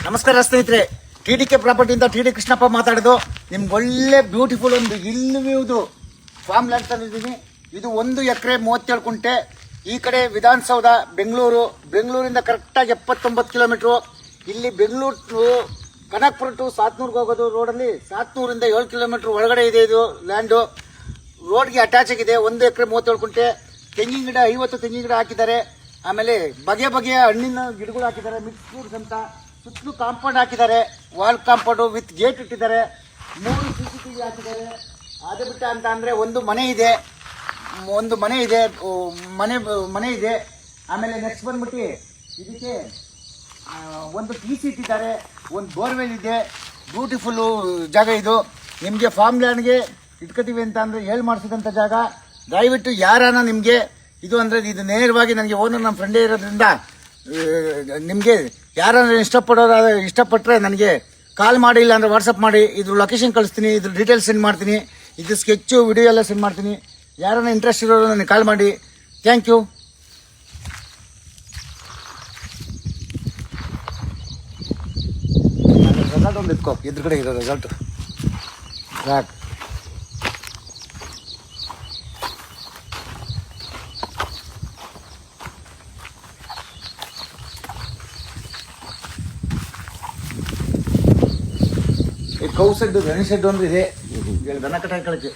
ನಮಸ್ಕಾರ ಸ್ನೇಹಿತರೆ, TDK ಪ್ರಾಪರ್ಟಿಯಿಂದ TD Krishnappa ಮಾತಾಡೋದು. ನಿಮ್ಗೆ ಒಳ್ಳೆ ಬ್ಯೂಟಿಫುಲ್ ಒಂದು ಇಲ್ವಿದು ಫಾರ್ಮ್ ಲ್ಯಾಂಡ್ ತಂದಿದ್ದೀನಿ. ಇದು 1 ಎಕರೆ 37 ಕುಂಟೆ. ಈ ಕಡೆ ವಿಧಾನಸೌಧ ಬೆಂಗಳೂರಿಂದ ಕರೆಕ್ಟಾಗಿ 79 ಕಿಲೋಮೀಟ್ರು. ಇಲ್ಲಿ ಬೆಂಗಳೂರು ಕನಕಪುರ ಟು ಸಾತ್ನೂರ್ಗೆ ಹೋಗೋದು ರೋಡಲ್ಲಿ 700ರಿಂದ 7 ಕಿಲೋಮೀಟ್ರ್ ಒಳಗಡೆ ಇದೆ. ಇದು ಲ್ಯಾಂಡು ರೋಡ್ಗೆ ಅಟ್ಯಾಚ್ ಆಗಿದೆ. 1 ಎಕರೆ 37 ಕುಂಟೆ. ತೆಂಗಿನ ಗಿಡ 50 ತೆಂಗಿನ ಗಿಡ ಹಾಕಿದ್ದಾರೆ. ಆಮೇಲೆ ಬಗೆಯ ಹಣ್ಣಿನ ಗಿಡಗಳು ಹಾಕಿದ್ದಾರೆ, ಮಿಕ್ಸ್ ಫ್ರೂಟ್ಸ್ ಅಂತ. ಸುತ್ತಲೂ ಕಾಂಪೌಂಡ್ ಹಾಕಿದ್ದಾರೆ, ವಾಲ್ ಕಾಂಪೌಂಡು ವಿತ್ ಗೇಟ್ ಇಟ್ಟಿದ್ದಾರೆ. 3 CCTV ಹಾಕಿದ್ದಾರೆ. ಅದೇ ಬಿಟ್ಟ ಅಂತ ಅಂದರೆ ಒಂದು ಮನೆ ಇದೆ, ಮನೆ ಇದೆ. ಆಮೇಲೆ ನೆಕ್ಸ್ಟ್ ಬಂದ್ಬಿಟ್ಟು ಇದಕ್ಕೆ ಒಂದು TC ಇಟ್ಟಿದ್ದಾರೆ, ಒಂದು ಬೋರ್ವೆಲ್ ಇದೆ. ಬ್ಯೂಟಿಫುಲ್ಲು ಜಾಗ ಇದು. ನಿಮಗೆ ಫಾರ್ಮ್ ಲ್ಯಾಂಡ್ಗೆ ಇಟ್ಕೋತೀವಿ ಅಂತ ಅಂದರೆ ಹೇಳಿ ಮಾಡಿಸಿದಂಥ ಜಾಗ. ದಯವಿಟ್ಟು ಯಾರಾನ ನಿಮಗೆ ಇದು ಅಂದರೆ ಇದು ನೇರವಾಗಿ ನನಗೆ ಓನರ್ ನಮ್ಮ ಫ್ರೆಂಡೇ ಇರೋದ್ರಿಂದ ನಿಮಗೆ ಯಾರಾದ್ರೂ ಇಷ್ಟಪಟ್ಟರೆ ನನಗೆ ಕಾಲ್ ಮಾಡಿ, ಇಲ್ಲ ಅಂದರೆ ವಾಟ್ಸಪ್ ಮಾಡಿ. ಇದ್ರ ಲೊಕೇಶನ್ ಕಳಿಸ್ತೀನಿ, ಇದ್ರ ಡೀಟೇಲ್ಸ್ ಸೆಂಡ್ ಮಾಡ್ತೀನಿ, ಇದು ಸ್ಕೆಚ್ಚು ವಿಡಿಯೋ ಎಲ್ಲ ಸೆಂಡ್ ಮಾಡ್ತೀನಿ. ಯಾರನ್ನ ಇಂಟ್ರೆಸ್ಟ್ ಇರೋರು ನನಗೆ ಕಾಲ್ ಮಾಡಿ. Thank you. ರೆಸಾರ್ಟ್ ಒಂದು ಎತ್ಕೋ, ಎದುರುಗಡೆ ಇರೋ ರೆಸಾರ್ಟು ಸಾಕು. ಕೌ ಸೆಡ್ಡು, ದನ ಶೆಡ್ ಒಂದು ಇದೆ, ದನ ಕಟ್ಟ ಹಾಕೊಳ್ಳೋಕ್ಕೆ.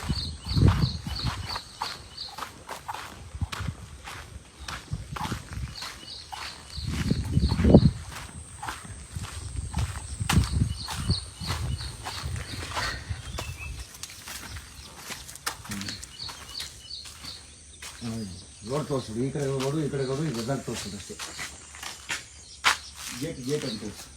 ರೋಡ್ ತೋರಿಸ್ಬಿಡು, ಈ ಕಡೆ ರೋಡು ಈ ಕಡೆ ರೋಡು, ಈ ರೆಸಾರ್ಟ್ ತೋರಿಸ್ಬಿಡು ಅಷ್ಟೇ. ಗೇಟ್ ಅಂತ ತೋರಿಸು.